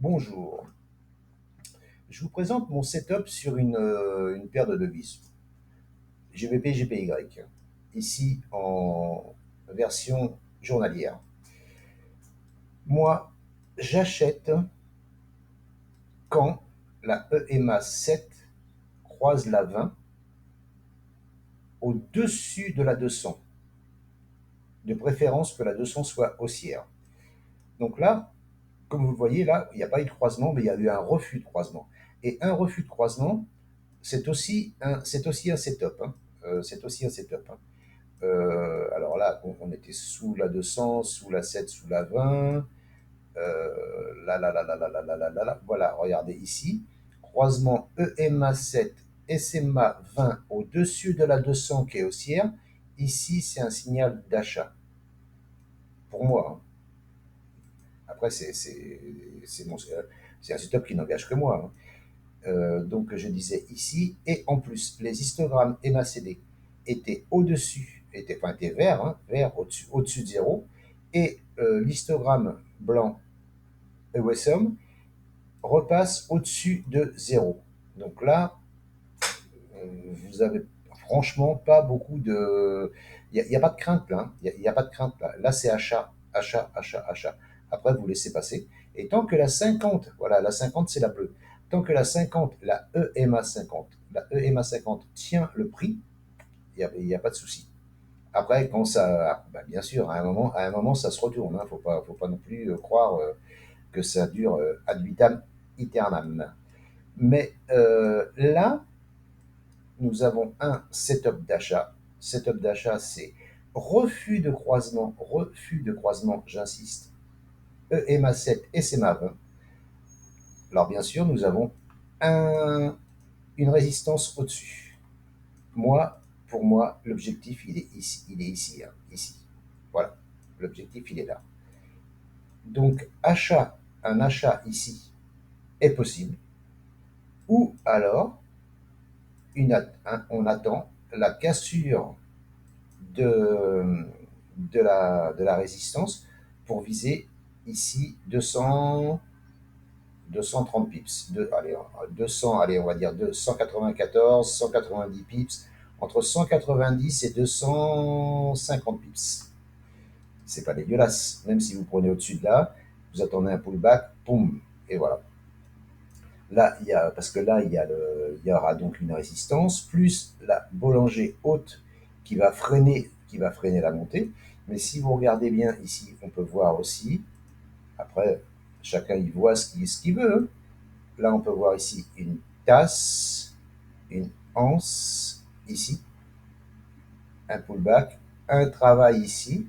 Bonjour, je vous présente mon setup sur une paire de devises. GBP, GPY, ici en version journalière. Moi, j'achète quand la EMA 7 croise la 20 au-dessus de la 200. De préférence que la 200 soit haussière. Donc là, comme vous le voyez, là, il n'y a pas eu de croisement, mais il y a eu un refus de croisement. Et un refus de croisement, c'est aussi un setup, hein. C'est aussi un setup, hein. Alors là, on était sous la 200, sous la 7, sous la 20. Voilà, regardez ici. Croisement EMA 7, SMA 20 au-dessus de la 200 qui est haussière. Ici, c'est un signal d'achat. Pour moi, hein. Après, c'est un setup qui n'engage que moi, hein. Donc je disais ici, et en plus, les histogrammes MACD étaient au-dessus, étaient verts, hein, vert au-dessus de zéro, et l'histogramme blanc EWSM repasse au-dessus de zéro. Donc là, vous avez franchement pas beaucoup de... Il n'y a pas de crainte là, hein. Il y a pas de crainte là. Là, c'est achat, achat, achat, achat. Après, vous laissez passer. Et tant que la 50, voilà, la 50, c'est la bleue. Tant que la 50, la EMA 50, la EMA 50 tient le prix, il y a pas de souci. Après, quand ça, bah, bien sûr, à un moment, ça se retourne. Hein. Faut pas non plus croire que ça dure ad vitam aeternam. Mais là, nous avons un setup d'achat. Setup d'achat, c'est refus de croisement, j'insiste, EMA 7 et SMA 20. Alors bien sûr, nous avons une résistance au-dessus. Pour moi, l'objectif, il est ici, hein, ici. Voilà, l'objectif, il est là. Donc, un achat ici est possible, ou alors, on attend la cassure de, de la résistance pour viser ici 230 pips. Allez, 200, allez, on va dire 194, 190 pips, entre 190 et 250 pips. C'est pas dégueulasse. Même si vous prenez au-dessus de là, vous attendez un pullback, boum, et voilà. Là, parce que là, il y aura donc une résistance, plus la Bollinger haute qui va freiner la montée. Mais si vous regardez bien ici, on peut voir aussi, après, chacun y voit ce qu'il veut, hein. Là, on peut voir ici une tasse, une anse ici, un pullback, un travail ici,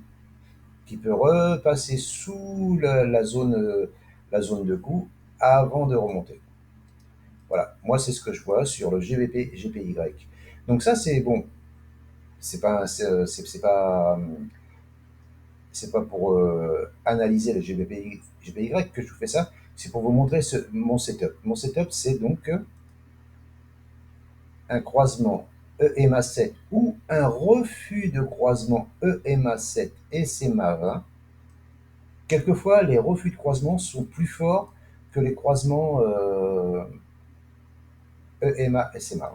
qui peut repasser sous la zone de coup avant de remonter. Voilà, moi c'est ce que je vois sur le GBP GPY. Donc ça c'est bon, c'est pas pour analyser le GBP GPY que je vous fais ça, c'est pour vous montrer mon setup. Mon setup c'est donc un croisement EMA 7 ou un refus de croisement EMA 7 et SMA 20. Quelquefois les refus de croisement sont plus forts que les croisements EMA et SMA.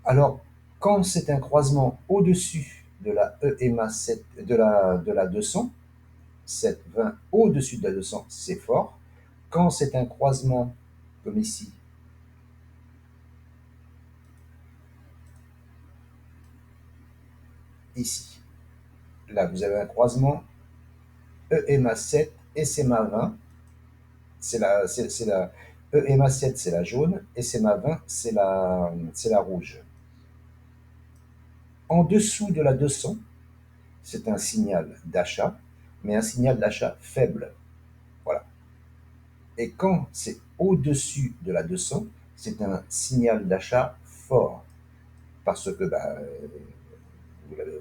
Alors, quand c'est un croisement au-dessus de la EMA 7, de la 200, 7, 20 au-dessus de la 200, c'est fort. Quand c'est un croisement comme ici, ici, là vous avez un croisement EMA 7 et SMA 20, c'est la EMA 7 c'est la jaune et SMA 20 c'est la rouge. En dessous de la 200, c'est un signal d'achat, mais un signal d'achat faible. Voilà. Et quand c'est au-dessus de la 200, c'est un signal d'achat fort. Parce que,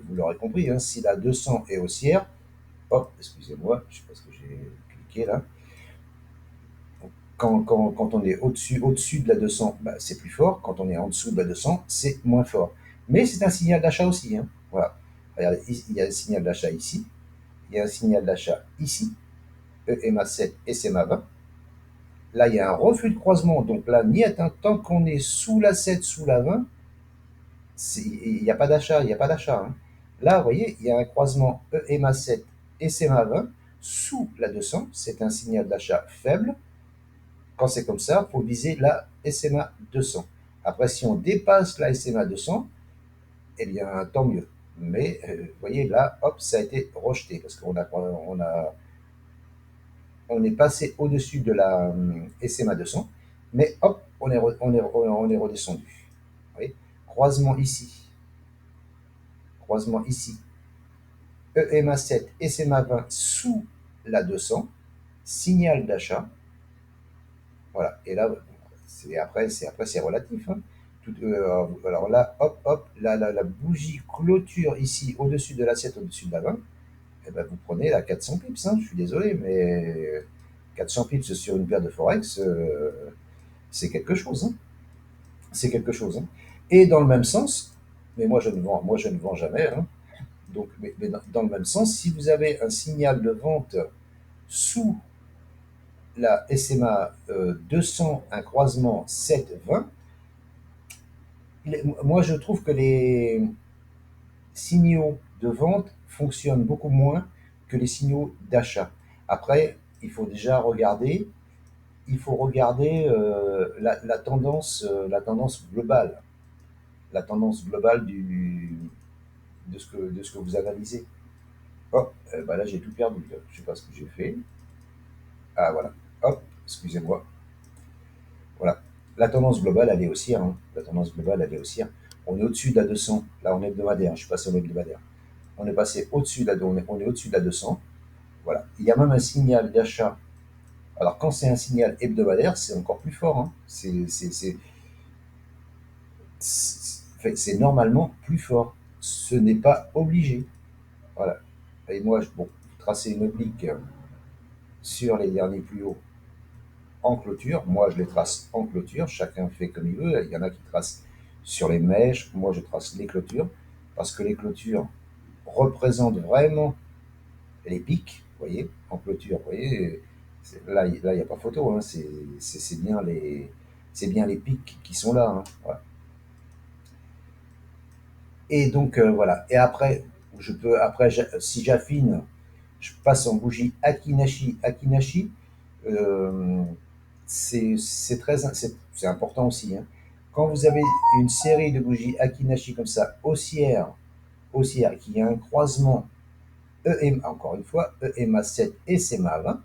vous l'aurez compris, hein, si la 200 est haussière, hop, excusez-moi, je sais pas ce que j'ai cliqué là. Quand on est au-dessus de la 200, c'est plus fort. Quand on est en dessous de la 200, c'est moins fort. Mais c'est un signal d'achat aussi, hein. Voilà. Regardez, il y a un signal d'achat ici. Il y a un signal d'achat ici. EMA 7 et SMA 20. Là, il y a un refus de croisement. Donc là, ni atteint, tant qu'on est sous la 7, sous la 20, il n'y a pas d'achat, il n'y a pas d'achat, hein. Là, vous voyez, il y a un croisement EMA 7 et SMA 20 sous la 200. C'est un signal d'achat faible. Quand c'est comme ça, il faut viser la SMA 200. Après, si on dépasse la SMA 200, eh bien, tant mieux. Mais, vous voyez, là, hop, ça a été rejeté parce on est passé au-dessus de la SMA 200, mais hop, on est redescendu. Vous voyez, croisement ici, croisement ici, EMA 7, SMA 20 sous la 200, signal d'achat. Voilà, et là, c'est relatif, hein. Alors là, hop, hop, la bougie clôture ici, au-dessus de l'assiette, au-dessus de la 20, eh ben, vous prenez la 400 pips, hein, je suis désolé, mais 400 pips sur une paire de Forex, c'est quelque chose, hein. C'est quelque chose, hein. Et dans le même sens, mais moi je ne vends jamais, hein. Donc, mais dans le même sens, si vous avez un signal de vente sous la SMA 200, un croisement 7-20, moi je trouve que les signaux de vente fonctionnent beaucoup moins que les signaux d'achat. Après, il faut regarder la tendance globale, de ce que vous analysez. Hop, bah là j'ai tout perdu. Là. Je ne sais pas ce que j'ai fait. Ah voilà. Hop, excusez-moi. Voilà. La tendance globale, elle est haussière, hein. La tendance globale, elle est haussière. On est au-dessus de la 200. Là, on est hebdomadaire. Je suis passé en hebdomadaire. On est passé au-dessus de on est au-dessus de la 200. Voilà. Il y a même un signal d'achat. Alors, quand c'est un signal hebdomadaire, c'est encore plus fort, hein. C'est normalement plus fort. Ce n'est pas obligé. Voilà. Et moi, bon, tracer une oblique sur les derniers plus hauts en clôture. Moi, je les trace en clôture. Chacun fait comme il veut. Il y en a qui tracent sur les mèches. Moi, je trace les clôtures. Parce que les clôtures représentent vraiment les pics. Vous voyez, en clôture, vous voyez, là, il n'y a pas photo. Hein, c'est bien les pics qui sont là, hein, voilà. Et donc, voilà. Et après, si j'affine, je passe en bougie Akinashi. Akinashi, euh, c'est important aussi, hein. Quand vous avez une série de bougies Akinashi comme ça, haussière, qui a un croisement EMA, encore une fois, EMA 7 et SEMA 20,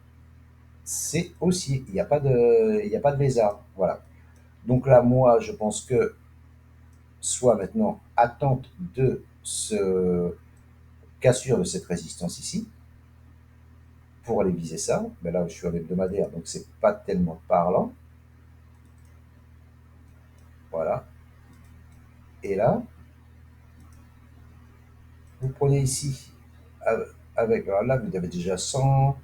c'est haussier. Il n'y a pas de lézard. Voilà. Donc là, moi, je pense que soit maintenant attente de ce cassure de cette résistance ici, pour aller viser ça. Mais là, je suis en hebdomadaire, donc c'est pas tellement parlant. Voilà. Et là, vous prenez ici, alors là, vous avez déjà 100,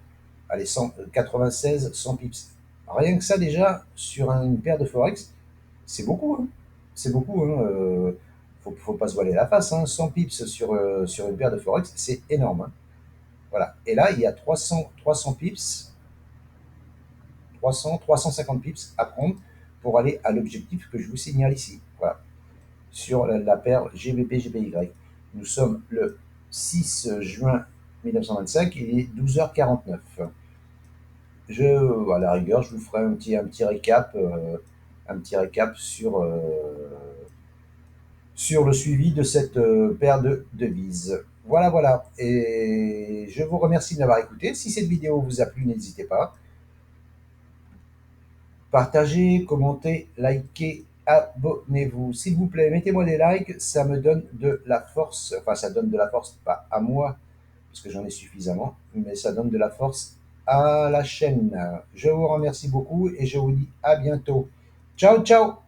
allez, 96, 100 pips. Rien que ça, déjà, sur une paire de Forex, c'est beaucoup, hein. C'est beaucoup, hein. Faut pas se voiler la face, hein. 100 pips sur une paire de Forex, c'est énorme, hein. Voilà. Et là, il y a 300 pips, 350 pips à prendre pour aller à l'objectif que je vous signale ici. Voilà. Sur la paire GBP-GPY. Nous sommes le 6 juin 1925, il est 12h49. À la rigueur, je vous ferai un petit récap sur le suivi de cette paire de devises. Voilà, voilà. Et je vous remercie de m'avoir écouté. Si cette vidéo vous a plu, n'hésitez pas. Partagez, commentez, likez, abonnez-vous. S'il vous plaît, mettez-moi des likes, ça me donne de la force. Enfin, ça donne de la force, pas à moi, parce que j'en ai suffisamment, mais ça donne de la force à la chaîne. Je vous remercie beaucoup et je vous dis à bientôt. Ciao, ciao!